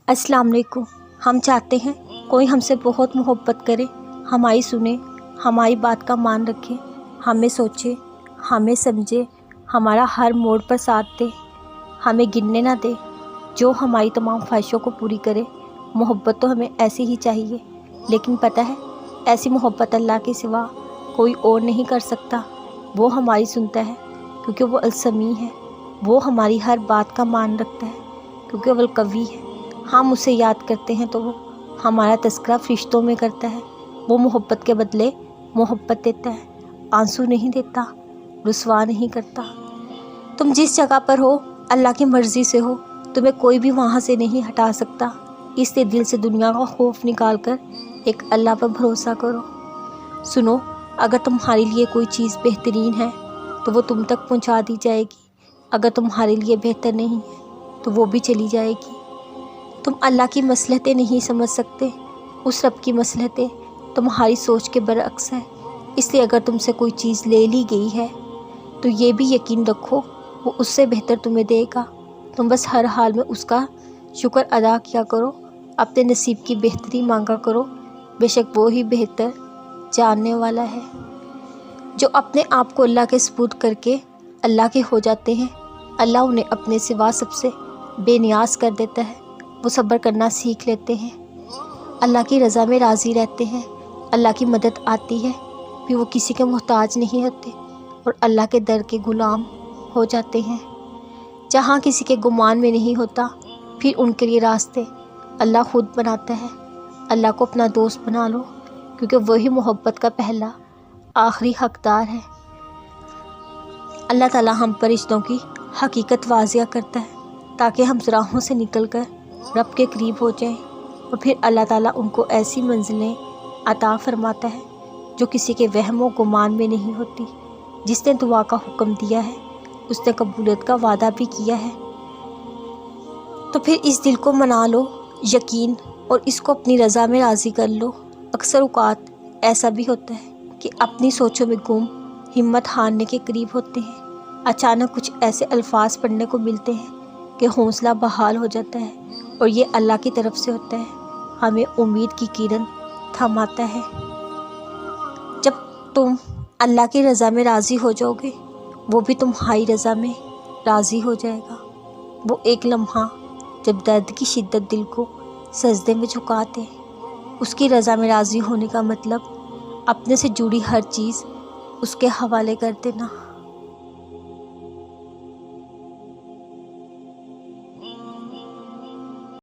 अस्सलाम वालेकुम। हम चाहते हैं कोई हमसे बहुत मोहब्बत करे, हमारी सुने, हमारी बात का मान रखे, हमें सोचे, हमें समझे, हमारा हर मोड़ पर साथ दे, हमें गिरने ना दे, जो हमारी तमाम ख्वाहिशों को पूरी करे। मोहब्बत तो हमें ऐसी ही चाहिए, लेकिन पता है ऐसी मोहब्बत अल्लाह के सिवा कोई और नहीं कर सकता। वो हमारी सुनता है क्योंकि वो अलसमी है, वो हमारी हर बात का मान रखता है क्योंकि वो कवी है। हम उसे याद करते हैं तो वो हमारा तज़किरा फ़रिश्तों में करता है। वो मोहब्बत के बदले मोहब्बत देता है, आंसू नहीं देता, रुसवा नहीं करता। तुम जिस जगह पर हो अल्लाह की मर्ज़ी से हो, तुम्हें कोई भी वहाँ से नहीं हटा सकता। इसलिए दिल से दुनिया का खौफ निकाल कर एक अल्लाह पर भरोसा करो। सुनो, अगर तुम्हारे लिए कोई चीज़ बेहतरीन है तो वो तुम तक पहुँचा दी जाएगी, अगर तुम्हारे लिए बेहतर नहीं है तो वो भी चली जाएगी। तुम अल्लाह की मसलहतें नहीं समझ सकते, उस रब की मसलहतें तुम्हारी सोच के बरअक्स है। इसलिए अगर तुमसे कोई चीज़ ले ली गई है तो ये भी यकीन रखो वो उससे बेहतर तुम्हें देगा। तुम बस हर हाल में उसका शुक्र अदा किया करो, अपने नसीब की बेहतरी मांगा करो। बेशक वो ही बेहतर जानने वाला है। जो अपने आप को अल्लाह के सुपुर्द करके अल्लाह के हो जाते हैं, अल्लाह उन्हें अपने सिवा सबसे बेनियाज कर देता है। वो सब्र करना सीख लेते हैं, अल्लाह की रज़ा में राज़ी रहते हैं, अल्लाह की मदद आती है फिर वो किसी के मोहताज नहीं होते और अल्लाह के दर के ग़ुलाम हो जाते हैं। जहाँ किसी के गुमान में नहीं होता फिर उनके लिए रास्ते अल्लाह खुद बनाता है। अल्लाह को अपना दोस्त बना लो क्योंकि वही मोहब्बत का पहला आखिरी हकदार है। अल्लाह ताला हम पर रिश्तों की हकीकत वाज़िया करता है ताकि हम राहों से निकल कर रब के करीब हो जाएं, और फिर अल्लाह ताला उनको ऐसी मंजिलें अता फरमाता है जो किसी के वहम व गुमान में नहीं होती। जिसने दुआ का हुक्म दिया है उसने कबूलियत का वादा भी किया है। तो फिर इस दिल को मना लो यकीन, और इसको अपनी रज़ा में राज़ी कर लो। अक्सर औक़ात ऐसा भी होता है कि अपनी सोचों में गुम हिम्मत हारने के करीब होते हैं। अचानक कुछ ऐसे अल्फाज पढ़ने को मिलते हैं कि हौसला बहाल हो जाता है, और ये अल्लाह की तरफ से होता है। हमें उम्मीद की किरण थमाता है। जब तुम अल्लाह की रज़ा में राज़ी हो जाओगे वो भी तुम्हारी रज़ा में राज़ी हो जाएगा। वो एक लम्हा जब दर्द की शिद्दत दिल को सजदे में झुका दे, उसकी रज़ा में राज़ी होने का मतलब अपने से जुड़ी हर चीज़ उसके हवाले कर देना।